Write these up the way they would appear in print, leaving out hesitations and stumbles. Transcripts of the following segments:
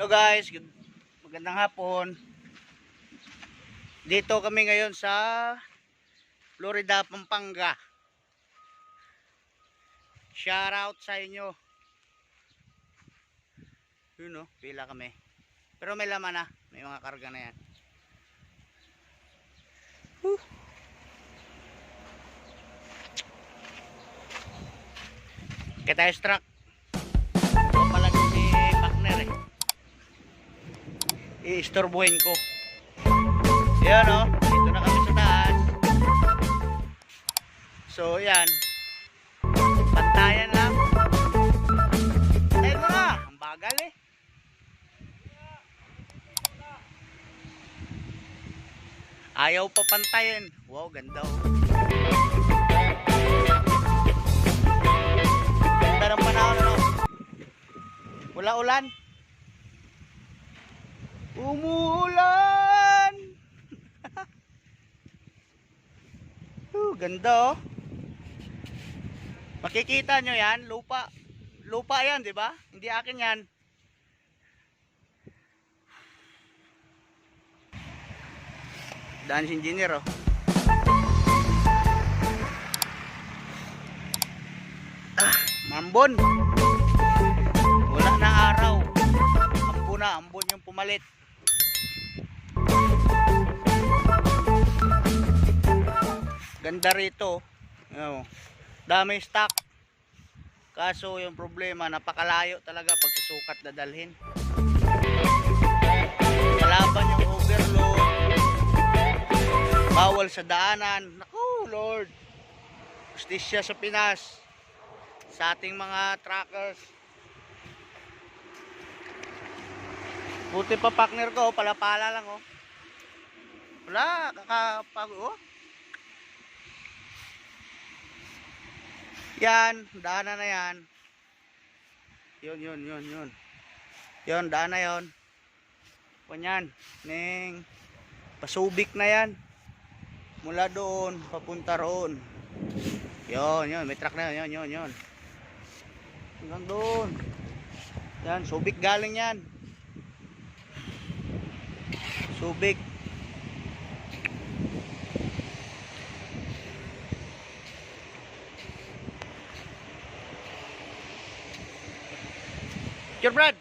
Hello guys, magandang hapon. Dito kami ngayon sa Florida, Pampanga. Shout out sa inyo. Yun no, pila kami. Pero may laman na, may mga karga na yan. Kaya tayo struck. Ito pala si partner eh. I-istorbuhin ko. Yan o, dito na kami sa taas. So yan, pantayan lang. Pantayan mo na, ang bagal eh. Ayaw pa pantayin. Wow, ganda oh. Ganda ng panahon ano. Wala ulan. Umuulan. Ganda oh. Makikita nyo yan, lupa. Lupa yan, di ba? Hindi akin yan. Daan si engineer oh. Mambon. Wala na araw. Ambon yung pumalit. Ganda rito. Oh. Dami stock. Kaso yung problema, napakalayo talaga pag susukat dadalhin. Kalaban yung overload. Bawal sa daanan. Naku, Lord. Justisya sa Pinas. Sa ating mga truckers. Buti pa partner ko, pala-pala lang oh. Wala, kakapag oh. Yan, daanan na yan. Yun. Yun, daan na yun. Panyan, ning pasubik na yan. Mula doon, papunta roon. Yun, may truck na yun. Hanggang doon. Yan, Subic galing yan. Subic. Your Brad.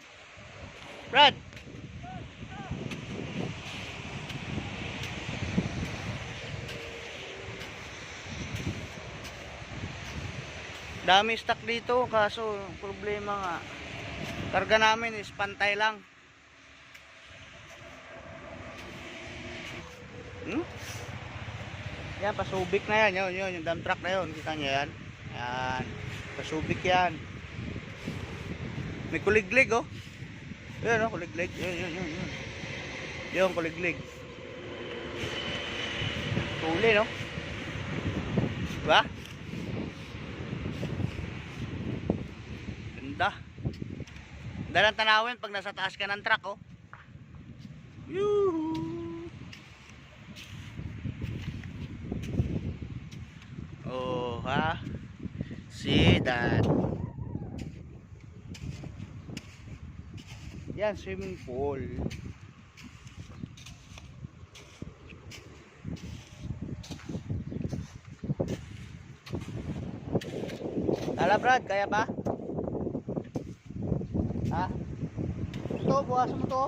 Dami stock dito kaso problema nga. Karga namin is pantay lang. Yan, pasubik na yan. Yun, yung dump truck na yun. Kita nyo yan. Yan. Pasubik yan. May kuliglig oh. Yan oh, kuliglig. Yun. Yung kuliglig. Tuli no. Diba? Ganda. Dalang tanawin pag nasa taas ka ng truck oh. Yuhu. Oh ha. See that. Yan, swimming pool. Tala Brad, kaya ba? Ha? Ito, buhasan mo to.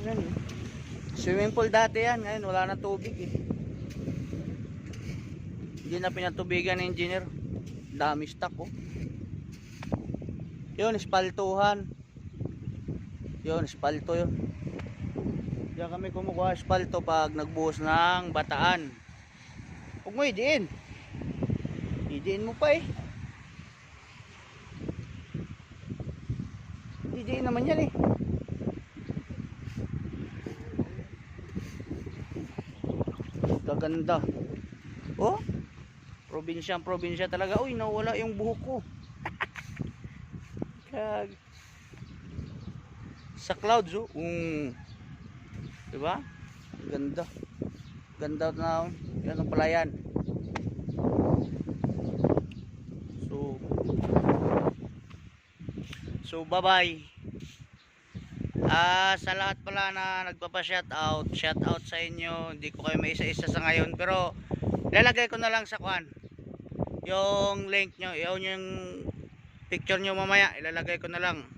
Yan. Swimming pool dati yan, ngayon wala na tubig eh. Hindi na pinatubigan ng engineer. Dami stock oh. Yun, espaltuhan. Yun, espalto yun. Diyan kami kumukuha espalto pag nagbuhos ng bataan. Huwag mo idiin. Idiin mo pa eh. Idiin naman yan eh. Gaganda. Oh, probinsya talaga. Uy, nawala yung buhok ko. Sa clouds oh. Diba? Ganda. Ganda na. Yan ang palayan. So bye bye. Sa lahat pala na nagpapa-shoutout, shoutout sa inyo. Hindi ko kayo maisa-isa sa ngayon, pero lalagay ko na lang sa kuan yung link nyo, yung picture nyo mamaya, ilalagay ko na lang.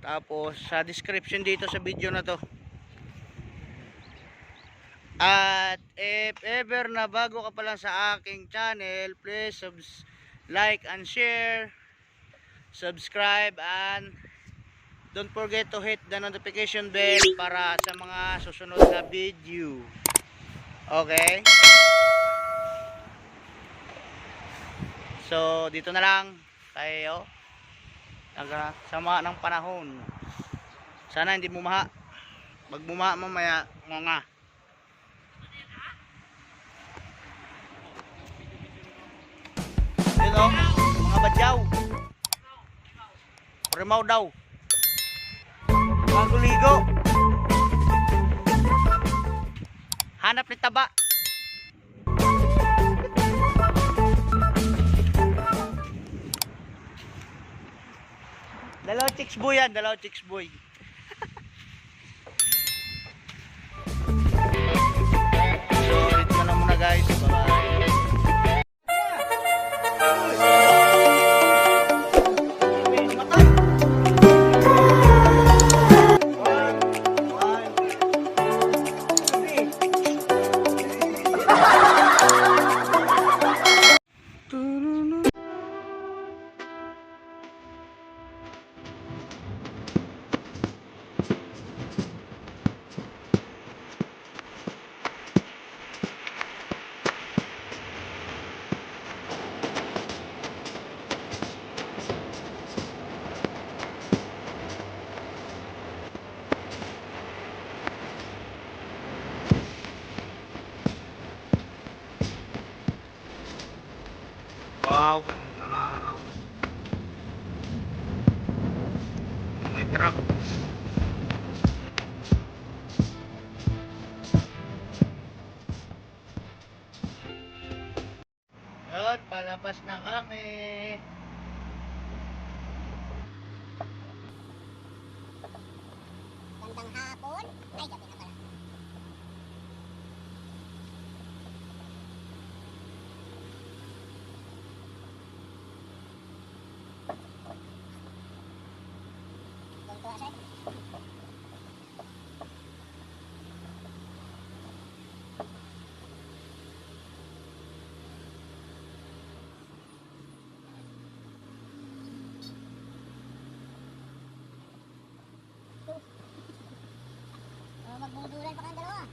Tapos sa description dito sa video na to. At if ever na bago ka pa lang sa aking channel, please like and share, subscribe, and don't forget to hit the notification bell para sa mga susunod na video. Okay? So, dito na lang tayo. Sama ng panahon. Sana hindi bumaha. Pag bumaha mamaya, mga yun o, mga badyaw. Rimaw daw. Maguligo. Hanap ni taba. Dalawang chicks boy yan, dalawang chicks boy. So, ito na muna guys. Bye-bye. Wow. May truck. Yun, palabas na kami. Gandang hapon. Ay, gabi na pala. Tuntua siya. Magbudulan pa kang dalawa.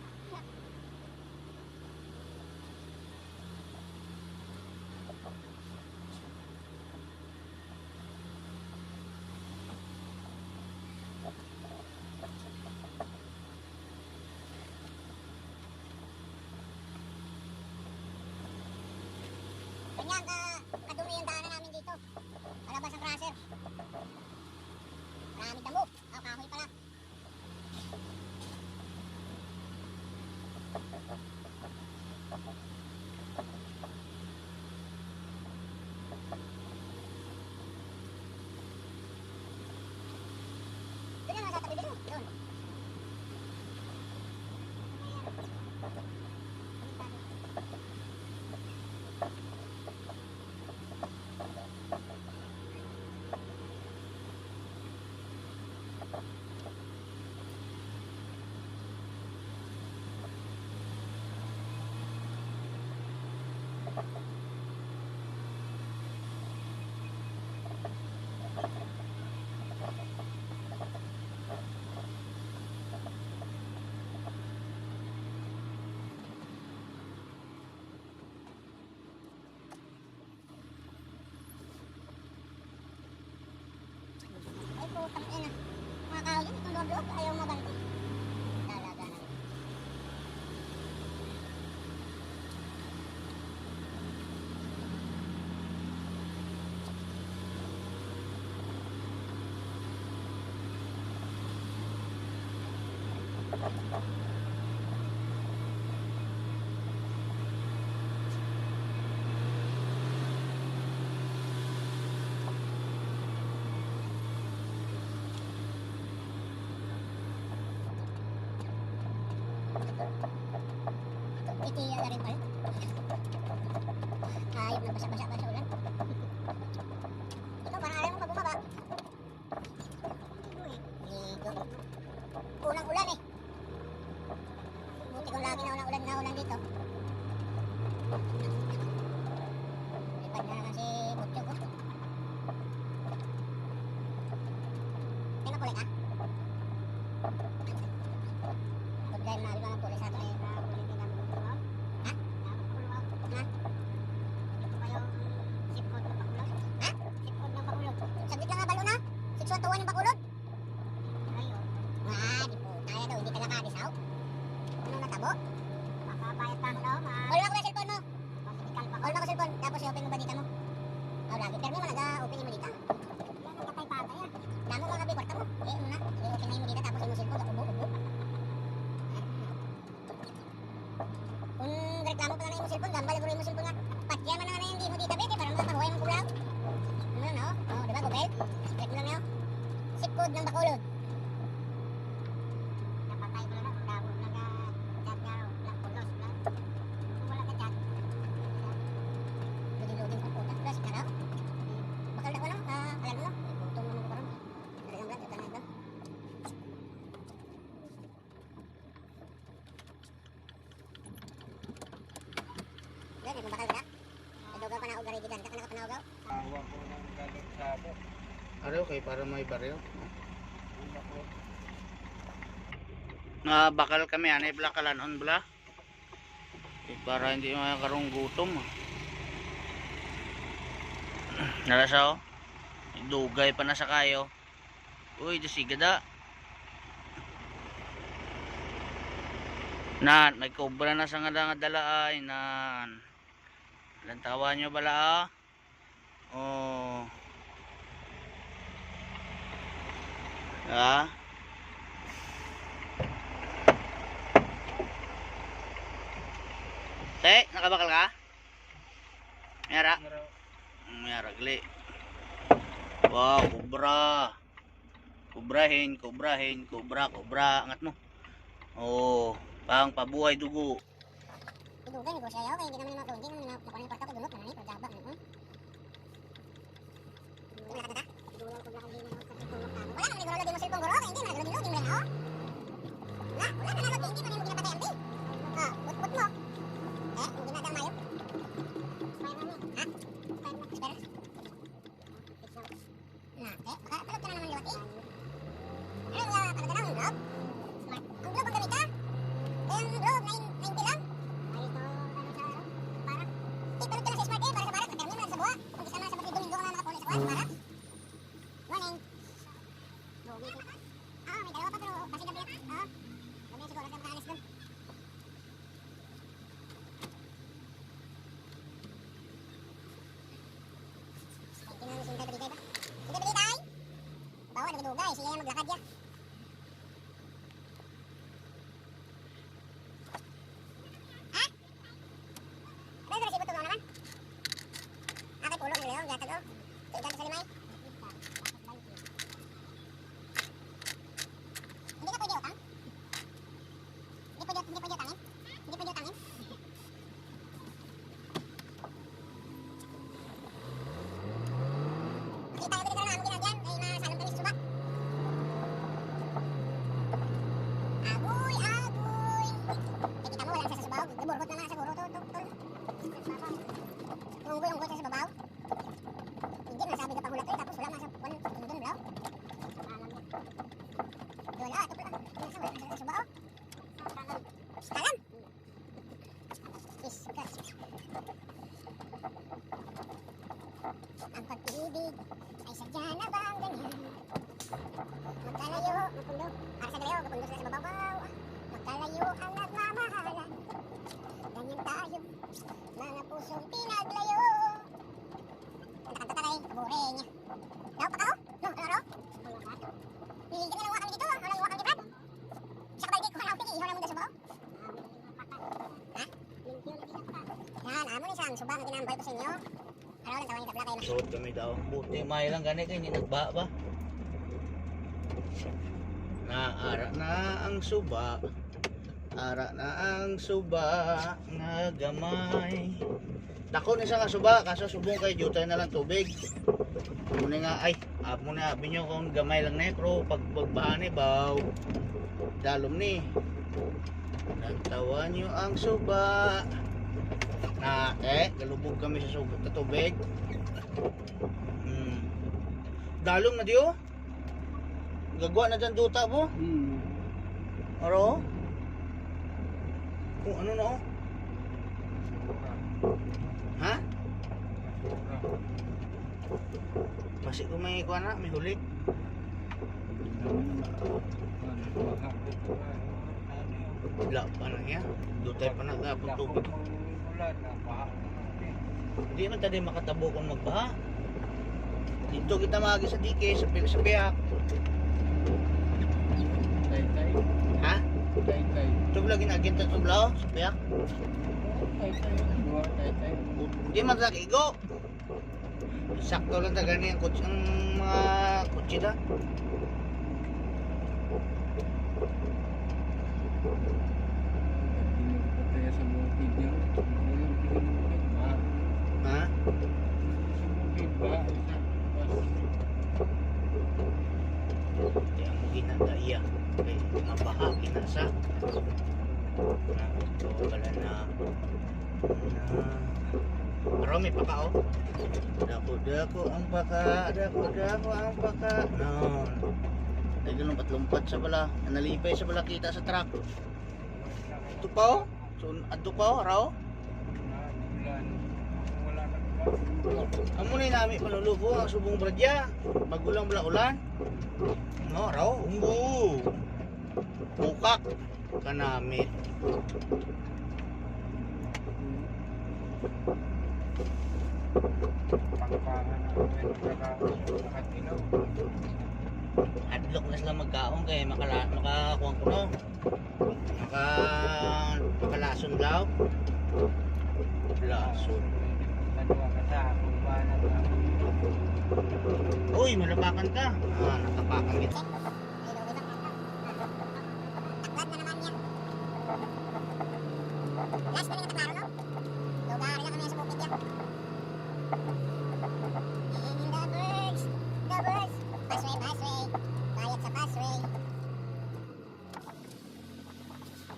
Ganyan kadumi yung daanan namin dito. Palabas ang crusher. Maraming damo. Kahoy pala. Doon na sa tabi dito. Doon. Ay po, tangin na. Mga kahoy yun, itong loob-loob, ayaw mabanti. Talaga na. Itira na rin pala. Hayop na basa-basa pa sa ulan. Ikaw, parang alam mo pa bumaba. Dito. Unang ulan eh. Buti kung lagi na ulan dito. Lipad na lang si Butyo ko. May makulay ka? Good guy, mahal ba ang pulis sa ito eh? Ha? Ha? Ha? Saglit lang nga balo na. 6-1-2-1 yung bakulod. Di po. Kaya daw, hindi ka nakadisaw. Ano natabo? Hold mo ko na cellphone mo. Hold mo ko cellphone. Tapos i-open mo ba dita mo? Lagi. Pero mo nag-open mo dita. Damo mga biporta mo. Ano na? I-open na mo dita. Tapos mo cellphone. Ubo. Kung reklamo pa na yung cellphone, gambal guro yung cellphone nga. Patya man na yung di mo dita, bete. Para makapahuay mong kulaw. Ano lang na, oh? Diba, Gobel? Secret mo lang na, oh. Zip code ng Bacolod. Napatay mo lang, damo nag-chat nga, lang pulos na. Kung wala ka chat. Lugin-lugin ko puta. Plus, ka raw. Bakal na ko lang, alam mo lang. Butong mo ko karon. Talagang lang, ito na ito. Dahil, kung bakal ka na. Nadugaw pa na ako garigigan. Taka nakapanawagaw. Araw kay para may baryo. Bakal kami anay bla kalanon bla. Para hindi makarong gutom. Nalasaw. Dugay pa na sa kayo. Uy, dasigada. May cobra na sa nga dala ay nan. Lantawan nyo bala. Oh. Ah. Te, nakabakal ka? Mayara? Mayara gali. Wow, kubra. Kubra. Angat mo. Oh, pang pabuhay dugo. Dugan ko siya yaw kaya hindi naman nakuha. Hindi naman nakuha ng kwarta ko dulot na nani. Pagdabak na. Wala ka na? Wala ko lang din naman sa tulog na. Wala naman siguro din mo cellphone guro. Hindi man lodi mo lang. Wala na nalog hindi man mo ginapatay ang di. Put mo. Hindi na damayo. Ha? Espera. Baka palog ka na naman liwat eh. Ano nga palog ka na ang vlog? Ang vlog ang gamita? Ang vlog 90 lang. Ipalog ka na sa smart eh, para sa barat. Magkarami mo lang sa buha. Kung isa man sa pati domingo ka na nakapulis sa barat. Morning. May dalawa pa pero kasi gabi. Gabi siguro sa makaalis doon. Hindi na namin sintay ba? Sige Belitay! Bawa nagdugay, sige yan maglakad ya. Unggoy-unggoy sa babaw. Hindi masabi ka pahulat tapos wala nasa doon daw. Wala, ito pala. Sa babaw. Kalam. Iskas. Ang pag-ibig ay sadya na ba ang ganyan? Magkalayo, mapundo. Para sa galayo, mapundo sila sa babaw. Magkalayo ang nagmamahalan. Ganyan tayo, mga pusong pinaglayo. Kanta-kanta na boring. Daw pa ka ho? No, ano? Hindi ka lang wakal dito, walang wakal di Brad. Sa kabaldi ko hanaw pili, ihon mo sa baw. Ha? Yan, amo ni Sam, subang ginambal ko sa inyo. Ano lang tawag ni tabla kayo. Suot kami daw. Buti may lang gani kay ni nagba ba. Naara na ang suba. Ara na ang suba nga gamay. Dako ni sa nga suba kaso subong kay jutay na lang tubig. Muna nga ay amo na binyo kung gamay lang na pero pag pagbaha ni baw dalom ni. Nagtawan nyo ang suba. Na galubog kami sa suba sa tubig. Dalom na diyo. Gagawa na dyan duta po. Aro? Kung ano na oh. Ha? Masih ko may kuha na, may hulig. Wala pa na niya. Dutay pa nagkapag tubig. Hindi man tayo makatabo kung magbaha. Dito kita magi sa dike, sa piyak. Ha? Ito lagi na agenta sa blaw, sa piyak. Hindi man sa kigo. Sakto lang taga niya ang mga kutsi na. Ha? Kaya mo ginadaya. Kaya mabaha kinasa. Ito pala na marami pa ka oh. Dako ang paka, dako ang paka. No. Ay lumpat-lumpat sa bala, nalipay sa bala kita sa truck. Ito pa oh. So adto pa oh, raw. Amo ni nami panulubo ang subong bradya. Bagulang bala ulan. No, raw. Umbu. Bukak kanamit. Adlok na sila magkaon kay makakuha ko no. Makalason daw. Lason. Uy, malabakan ka. Nakapakan kita. Taklat na naman yan. Last na rin nataklaro no? Lugar lang kami sa bukid yan. The birds. Busway. Bayad sa busway.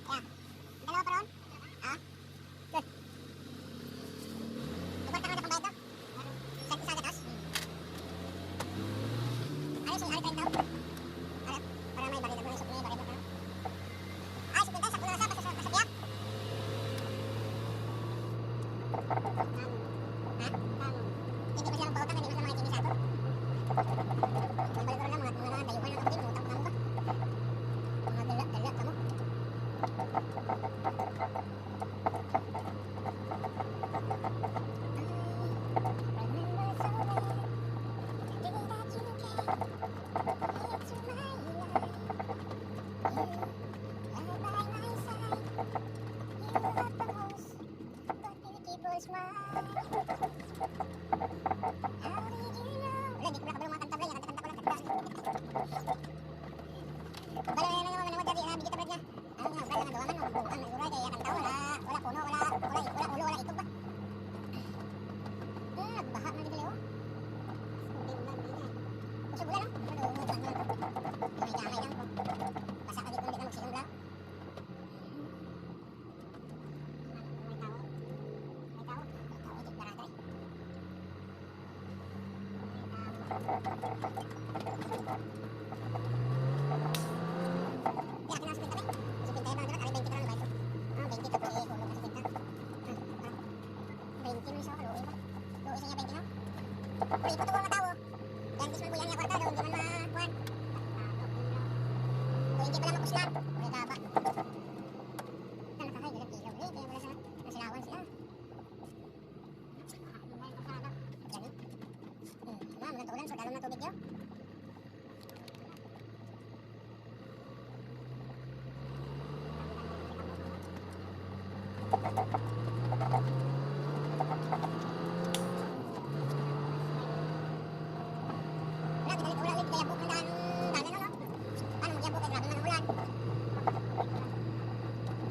Kaya, dalawa pa ron? Ha? Good. Nagwarta ka na pang bayad no? Sa gatas? Ano siya, hari 30? Harap, para may baril ako ng sukli, baril ako. Ay, sukli tayo, sakto na nasa, pasabiyak. Hindi pa silang pautang, hindi pa sila mga kinis ato. Ang baligoro lang, mga dayuhan ng kapatid, utang pa mo ba? Mga dala ka mo.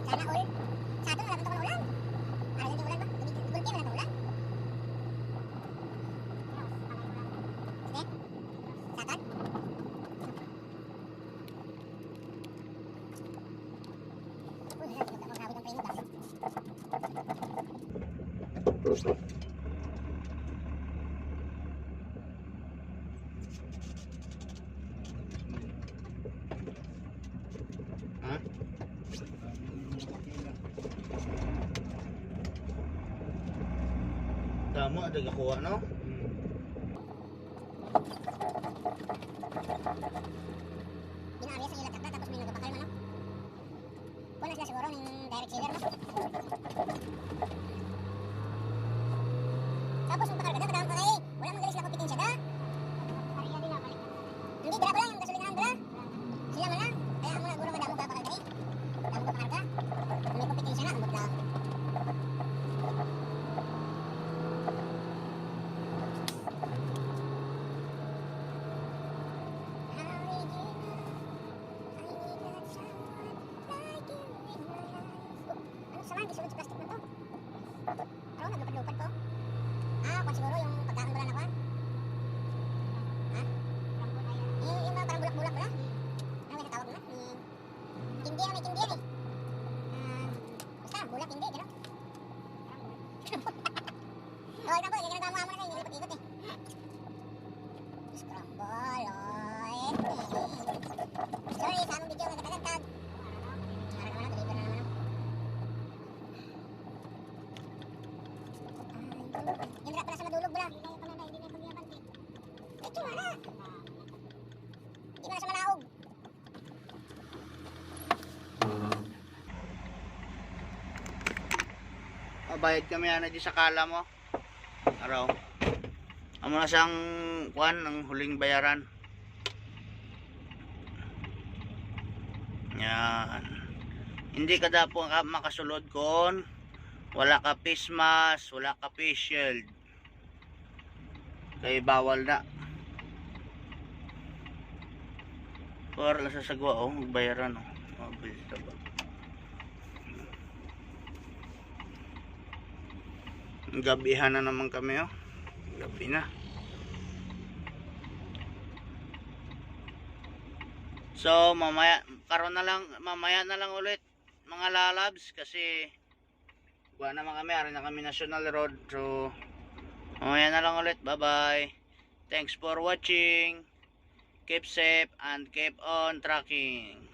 Sana all. Sa atin, wala pa naman ulan. Para hindi ulan ba? Gulpi, wala na ulan. Sige. Sakad. Uy, grabe ng preno ba? Ha? Tama, ada kakuha no? Binaarya sa ilat takta tapos may nagpapakal man no? Wala sila siguro ng direct sealer no? Tapos yung pakal ka na, kadang pakay, wala man galis na kompetensya da. Hindi, dira ba lang yung gasolinahan dira? Sila man lang. Kaya mo na guro ka damo ka pakal diri. Damo ka pakal ka. May kompetensya na, ambot lang. Ano sa mga gisulod sa plastic na to? Ano, naglupad-lupad to? Ah, kung siguro yung pagkaan ba na nakuha? Ha? Yung mga parang bulak-bulak ba? Ano may natawag na? Kindi yan, may kindi yan eh. Basta, bulak, hindi, gano'n. Oo, ito po, yung ginagawa mo na kayo, yung ikot-ikot eh. Scramble, oy. Sorry, sa aming video nga katagtag. Para naman, deliver na naman. Yung drop pala sa madulog bala. Hindi na yung pagyabanti. Ito na. Hindi mo na sa malaog. Bayad kami ana di sa kala mo. Araw. Amo na siyang kuan ang huling bayaran. Yan. Hindi ka dapo makasulod kon wala ka face mask, wala ka face shield. Kaya bawal na. Para lang sa sagwa oh, magbayaran oh. Mabilis na ba? Gabihan na naman kami oh. Gabi na. So mamaya mamaya na lang ulit mga lalabs kasi buwan naman kami, arin na kami National Road. So mamaya na lang ulit. Bye bye. Thanks for watching. Keep safe and keep on tracking.